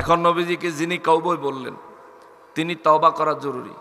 এখন নবীজিকে যিনি কাউবয় বললেন তিনি তওবা করা জরুরি।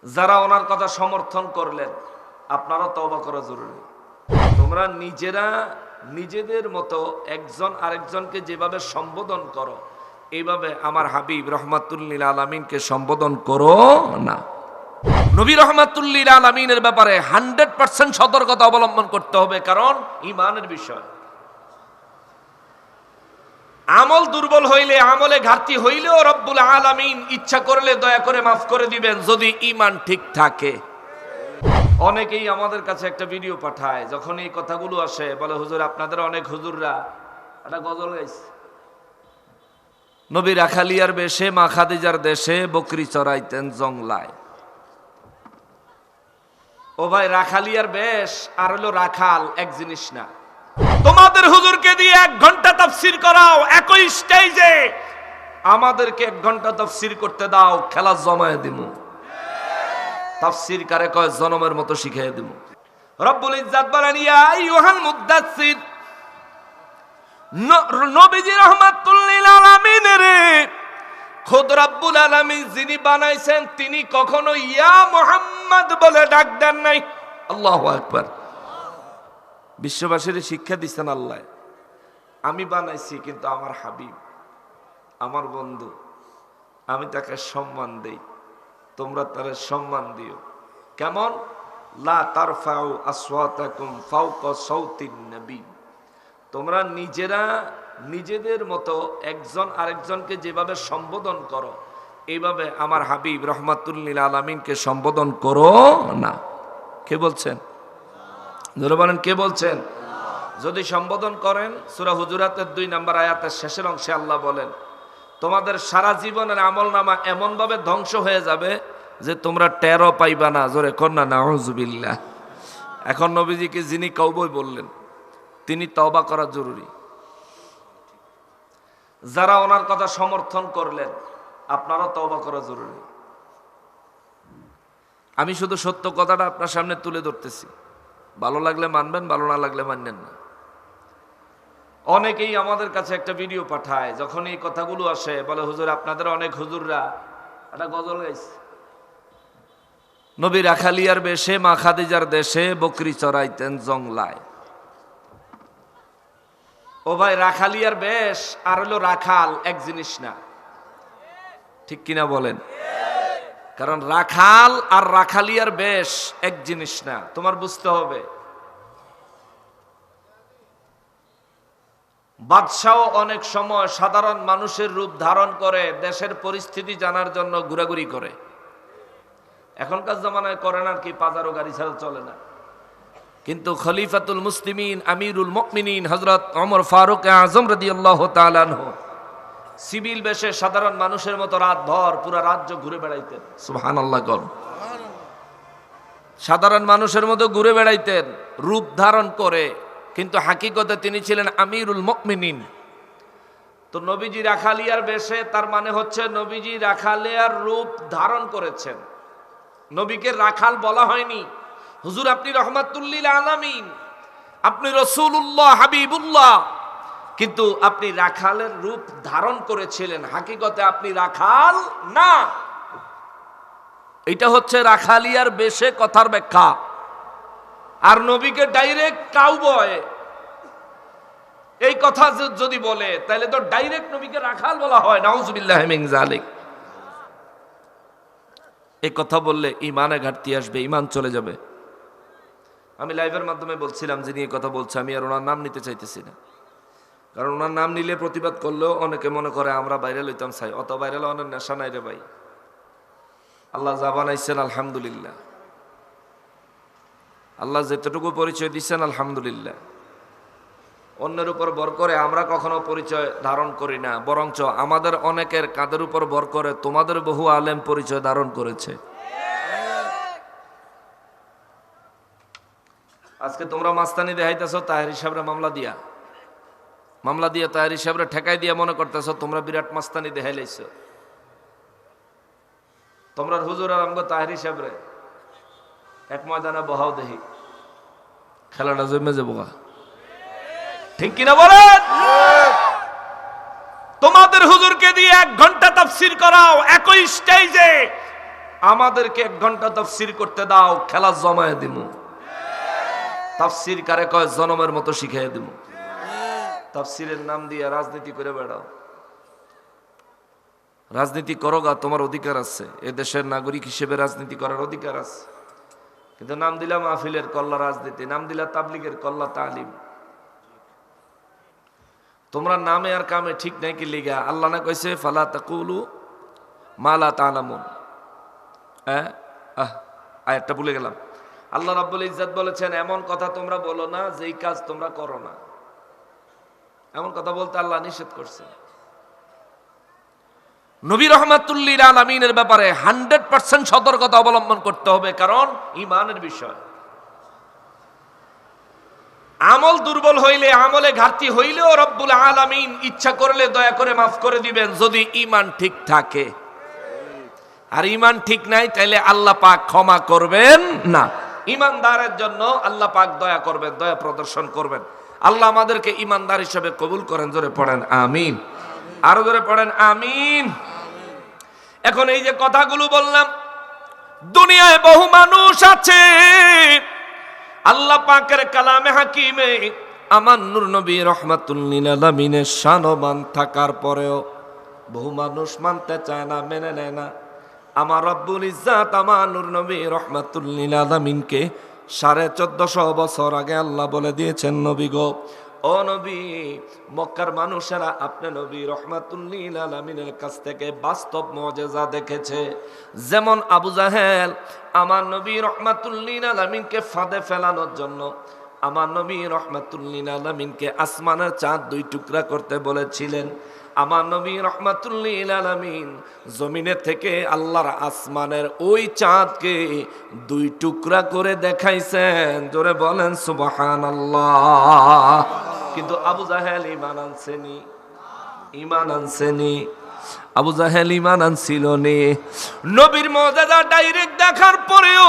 যারা ওনার কথা সমর্থন করলেন আপনারা তওবা করা জরুরি। তোমরা নিজেরা নিজেদের মতো একজন আরেকজনকে যেভাবে সম্বোধন করো এইভাবে আমার হাবিব রহমাতুল লিল আলামিনকে সম্বোধন করো না। নবী রহমাতুল লিল আলামিনের ব্যাপারে 100% সতর্কতা অবলম্বন করতে হবে, কারণ ঈমানের বিষয়। আমল দুর্বল হইলে, আমলে ঘাটতি হইলেও রব্বুল আলামিন ইচ্ছা করলে দয়া করে মাফ করে দিবেন যদি ঈমান ঠিক থাকে। অনেকেই আমাদের কাছে একটা ভিডিও পাঠায়, যখন এই কথাগুলো আসে বলে হুজুর আপনাদের অনেক হুজুররা একটা গজল গাইছে, নবী রাখালিয়ার বেশে মা খাদিজার দেশে বকরি চড়াইতেন জংলায়। ও ভাই, রাখালিয়ার বেশ আর হলো রাখাল এক জিনিস না। তোমাদের হুজুরকে দিয়ে 1 ঘন্টা তাফসীর করাও একই স্টেজে, আমাদেরকে 1 ঘন্টা তাফসীর করতে দাও, খেলা জমায়ে দিমু। তাফসীর কারে কয় জনমের মতো শিখিয়ে দিমু। রব্বুল ইজ্জাত বলেন ইয়া আইয়ুহাল মুদ্দাসসির, নবীজি রাহমাতুল লিল আলামিন রে খোদ রব্বুল আলামিন যিনি বানাইছেন তিনি কখনো ইয়া মুহাম্মদ বলে ডাক দেন নাই। আল্লাহু আকবার। বিশ্ববাসীর শিক্ষা দিচ্ছেন আল্লাহ, আমি বানাইছি কিন্তু আমার হাবিব আমার বন্ধু, আমি তাকে সম্মান দেই, তোমরা তারে সম্মান দিও। কেমন? লা তারফাউ আসওয়াতাকুম ফাওকা সাউতিন নবী, তোমরা নিজেরা নিজেদের মতো একজন আরেকজনকে যেভাবে সম্বোধন করো এইভাবে আমার হাবিব রহমাতুল লিল আলামিনকে সম্বোধন করো না। কে বলছেন? জোরে বলেন, কে বলছেন? যদি সম্বোধন করেন, সূরা হুজুরাতের 2 নম্বর আয়াতের শেষের অংশে আল্লাহ বলেন তোমাদের সারা জীবনের আমলনামা এমন ভাবে ধ্বংস হয়ে যাবে যে তোমরা টেরও পাইবা না। জোরে কন্যা নাউজুবিল্লাহ। এখন নবীজিকে যিনি কাউবয় বললেন তিনি তওবা করা জরুরি। যারা ওনার কথা সমর্থন করলেন আপনারা তওবা করা জরুরি। আমি শুধু সত্য কথাটা আপনার সামনে তুলে ধরতেছি, ভালো লাগলে মানবেন, ভালো না লাগলে মানবেন না। অনেকেই আমাদের কাছে একটা ভিডিও পাঠায়, যখন এই কথাগুলো আসে বলে হুজুর আপনাদের অনেক হুজুররা একটা গজল গাইছে, নবী রাখালিয়ার বেশে মা খাদিজার দেশে বকরি চড়াইতেন জংলায়। ও ভাই, রাখালিয়ার বেশ আর হলো রাখাল এক জিনিস না, ঠিক কিনা বলেন? কারণ রাখাল আর রাখালিয়ার বেশ এক জিনিস না, তোমার বুঝতে হবে। বাদশাহ অনেক সময় সাধারণ মানুষের রূপ ধারণ করে দেশের পরিস্থিতি জানার জন্য ঘোরাঘুরি করে। এখনকার জামানায় করেন আর কি, পাজারো গাড়ি ছাড়া চলে না। কিন্তু খলিফাতুল মুসলিমিন আমিরুল মুমিনিন হযরত ওমর ফারুক আযম রাদিয়াল্লাহু তাআলা আনহু সিভিল বেশে সাধারণ মানুষের মতো রাতভর পুরো রাজ্য ঘুরে বেড়াইতেন। সুবহানাল্লাহ। সাধারণ মানুষের মতো ঘুরে বেড়াইতেন রূপ ধারণ করে, কিন্তু হাকিকতে তিনি ছিলেন আমিরুল মুমিনিন। তো নবীজি রাখালিয়ার বেশে, তার মানে হচ্ছে নবীজি রাখালিয়ার রূপ ধারণ করেছেন। নবীকে রাখাল বলা হয়নি। হুজুর আপনি রহমাতুল লিল আলামিন, আপনি রাসূলুল্লাহ হাবিবুল্লাহ, কিন্তু আপনি রাখালের রূপ ধারণ করেছিলেন, হাকিকতে আপনি রাখাল না। এটা হচ্ছে রাখালিয়ার বেশে কথার ব্যাখ্যা। আর নবীকে ডাইরেক্ট কাউবয় এই কথা যদি বলে তাহলে তো ডাইরেক্ট নবীকে রাখাল বলা হয়। নাউজুবিল্লাহি মিন যালিক। এই কথা বললে ঈমানে ঘাটতি আসবে, ঈমান চলে যাবে। আমি লাইভের মাধ্যমে বলছিলাম, যিনি এই কথা বলছে আমি আর ওনার নাম নিতে চাইতেছি না, কারণ ওনার নাম নিলে প্রতিবাদ করলেও অনেকে মনে করে আমরা ভাইরাল হইতাম চাই। অত ভাইরাল অনেক নেশা নাই রে ভাই। আল্লাহ যা বানাইছেন আলহামদুলিল্লাহ, আল্লাহ যেতটুকু পরিচয় দিচ্ছেন আলহামদুলিল্লাহ। অন্যের উপর ভর করে আমরা কখনো পরিচয় ধারণ করি না, বরঞ্চ আমাদের অনেকের কাঁধের উপর ভর করে তোমাদের বহু আলেম পরিচয় ধারণ করেছে। আজকে তোমরা মাস্তানি দেখাইতেছো তাহেরি সাহেবরা মামলা দিয়া তাহেরি সাহেবরা ঠেকাই দিয়া মনে করতেছো তোমরা বিরাট মাস্তানি দেখাই লাইছো। তোমরা হুজুর আর আমগো তাহেরি সাহেবরে এক ময়দানে বহাও দেখি, খেলাটা জমে যাবো। ঠিক কিনা বলেন? হুজুরকে দিয়ে 1 ঘন্টা তাফসীর করাও, একই স্টেজে আমাদেরকে 1 ঘন্টা তাফসীর করতে দাও, খেলা জমায়ে দিমু। তাফসীর কারে কয়? জনমের মতো শিখিয়ে দিমু। তাফসীরের নাম দিয়ে রাজনীতি করে বেড়াও। রাজনীতি করো গা, তোমার অধিকার আছে, এ দেশের নাগরিক হিসেবে রাজনীতি করার অধিকার আছে। কিন্তু নাম দিলা মাহফিলের, কল্লা রাজনীতি, নাম দিলা তাবলিগের, কল্লা তালিম। তোমরা নামে আর কামে ঠিক নাই কি লিগা? আল্লাহ না কইছে ফালা তাকুলু মা লা তা'লামুন। আয়াতটা ভুলে গেলাম। আল্লাহ রাব্বুল ইজ্জত বলেছেন, এমন কথা তোমরা বলো না যেই কাজ তোমরা করো না। এমন কথা বলতে আল্লাহ নিষেধ করছে। নবী রাহমাতুল লিল আলামিনের ব্যাপারে 100% সতর্কতা অবলম্বন করতে হবে, কারণ ঈমানের বিষয়। আমল দুর্বল হইলে, আমলে ঘাটতি হইলেও রব্বুল আলামিন ইচ্ছা করলে দয়া করে মাফ করে দিবেন, যদি ঈমান ঠিক থাকে। আর ঈমান ঠিক নাই তাইলে আল্লাহ পাক ক্ষমা করবেন না। ঈমানদারের জন্য আল্লাহ পাক দয়া করবেন, দয়া প্রদর্শন করবেন। আল্লাহ আমাদেরকে ঈমানদার হিসেবে কবুল করেন। জোরে পড়েন আমিন, আরো জোরে পড়েন আমিন। এখন এই যে কথাগুলো বললাম, দুনিয়ায় বহু মানুষ আছে আল্লাহ পাকের কালামে হাকিমে আমার নূর নবী রাহমাতুল লিল আলামিনের শানবান থাকার পরেও বহু মানুষ মানতে চায় না, মেনে নেয় না। আমার রব্বুল ইজ্জত আমার নূর নবী রাহমাতুল লিল আলামিনকে 1450 বছর আগে আল্লাহ বলে দিয়েছেন, নবী গো, ও নবী, মক্কার মানুষেরা আপনি নবী রাহমাতুল লিল আলামিনের কাছ থেকে বাস্তব মুজিজা দেখেছে। যেমন আবু জাহেল আমার নবী রাহমাতুল লিল আলামিনকে ফাঁদে ফেলানোর জন্য আমার নবী রাহমাতুল লিল আলামিনকে আসমানের চাঁদ 2 টুকরা করতে বলেছিলেন। আমার নবী রাহমাতুল লিল আলামিন জমিনের থেকে আল্লাহর আসমানের ওই চাঁদকে 2 টুকরা করে দেখাইছেন। জোরে বলেন সুবহানাল্লাহ। কিন্তু আবু জাহেল ঈমান আনছেনি, ঈমান আনছেনি। আবু জাহেল ঈমান আনছিল নি। নবীর মুজিজা ডাইরেক্ট দেখার পরেও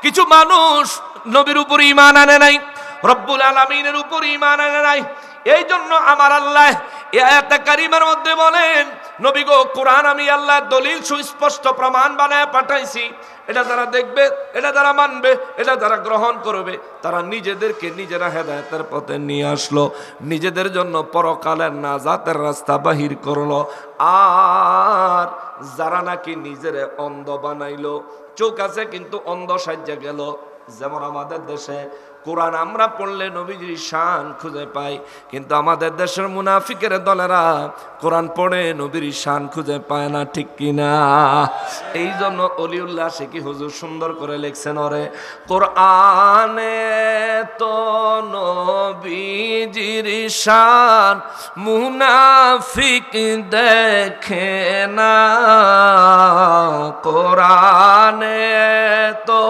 কিছু মানুষ নবীর উপর ঈমান আনে নাই, রব্বুল আলামিনের উপর ঈমান আনে নাই। এই জন্য আমার আল্লাহ এই আয়াতে কারিমার মধ্যে বলেন, নবী গো, কোরআন আমি আল্লাহ দলিল সুস্পষ্ট প্রমাণ বানায় পাঠাইছি। এটা যারা দেখবে, এটা যারা মানবে, এটা যারা গ্রহণ করবে, তারা নিজেদেরকে নিজেরা হেদায়েতের পথে নিয়ে আসলো, নিজেদের জন্য পরকালের নাজাতের রাস্তা বাহির করলো। আর যারা নাকি নিজেরে অন্ধ বানাইলো, চোখ আছে কিন্তু অন্ধ সাজ্জা গেল। যেমন আমাদের দেশে কোরআন আমরা পড়লে নবীজির শান খুঁজে পাই, কিন্তু আমাদের দেশের মুনাফিকের দলেরা কোরআন পড়ে নবীর শান খুঁজে পায় না, ঠিক কিনা? এই জন্য অলিউল্লাহ শেখি হুজুর সুন্দর করে লিখছেন, ওরে কোরআনে তো নবীজির শান মুনাফিক দেখে না, কোরআনে তো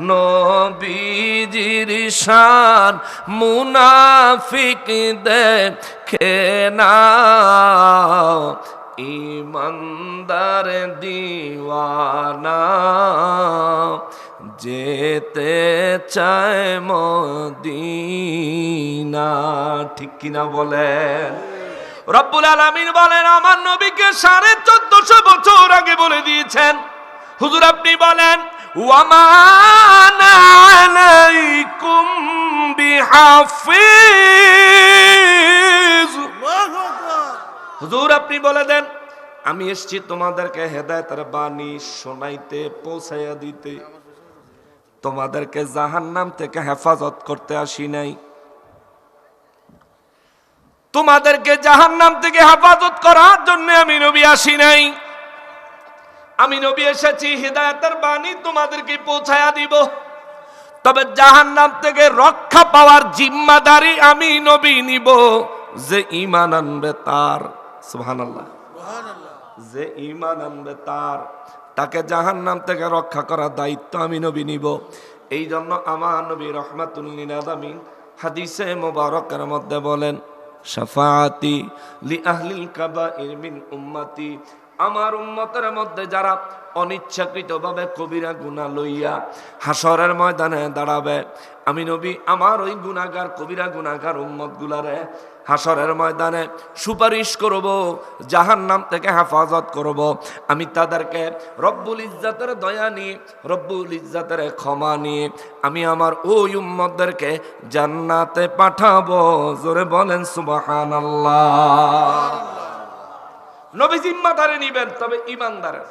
নবীজির শান মুনাফিক দেখে না, ঈমানদার দিওয়ানা যেতে চায় মদিনা, ঠিক কিনা বলেন? রব্বুল আলামিন বলেন আমার নবীকে 1450 বছর আগে বলে দিয়েছেন। হুজুর আপনি বলেন ওয়ামা আলাইকুম বিহাফিজ। হুজুর আপনি বলে দেন আমি এসেছি তোমাদেরকে হেদায়েতের বাণী শোনাইতে, পৌঁছাইয়া দিতে, তোমাদেরকে জাহান্নাম থেকে হেফাজত করতে আসি নাই। তোমাদেরকে জাহান্নাম থেকে হেফাজত করার জন্য আমি নবী আসি নাই। আমি নবী এসেছি হিদায়াতের বাণী তোমাদেরকে পৌঁছায়া দিব। তবে জাহান্নাম থেকে রক্ষা পাওয়ার জিম্মাদারি আমি নবী নিব। যে ঈমান আনবে তার, সুবহানাল্লাহ, যে ঈমান আনবে তাকে জাহান্নাম থেকে রক্ষা করার দায়িত্ব আমি নবী নিব। এই জন্য আমার নবী রাহমাতুল লিল আলামিন হাদিসে মুবারকের মধ্যে বলেন, শাফাআতি লি আহলিল কাবাইর মিন উম্মতি, আমার উম্মতের মধ্যে যারা অনিচ্ছাকৃতভাবে কবিরা গুনাহ লইয়া হাসরের ময়দানে দাঁড়াবে, আমি নবী আমার ওই গুনাহগার কবিরা গুনাহগার উম্মত গুলারে হাসরের ময়দানে সুপারিশ করব, জাহান্নাম থেকে হেফাজত করব। আমি তাদেরকে রব্বুল ইজ্জাতের দয়া নিয়ে, রব্বুল ইজ্জাতের ক্ষমা নিয়ে আমি আমার ওই উম্মতদেরকে জান্নাতে পাঠাবো। জোরে বলেন সুবহানাল্লাহ। নবী জিম্মাদারি নিবেন, তবে ইমানদারের।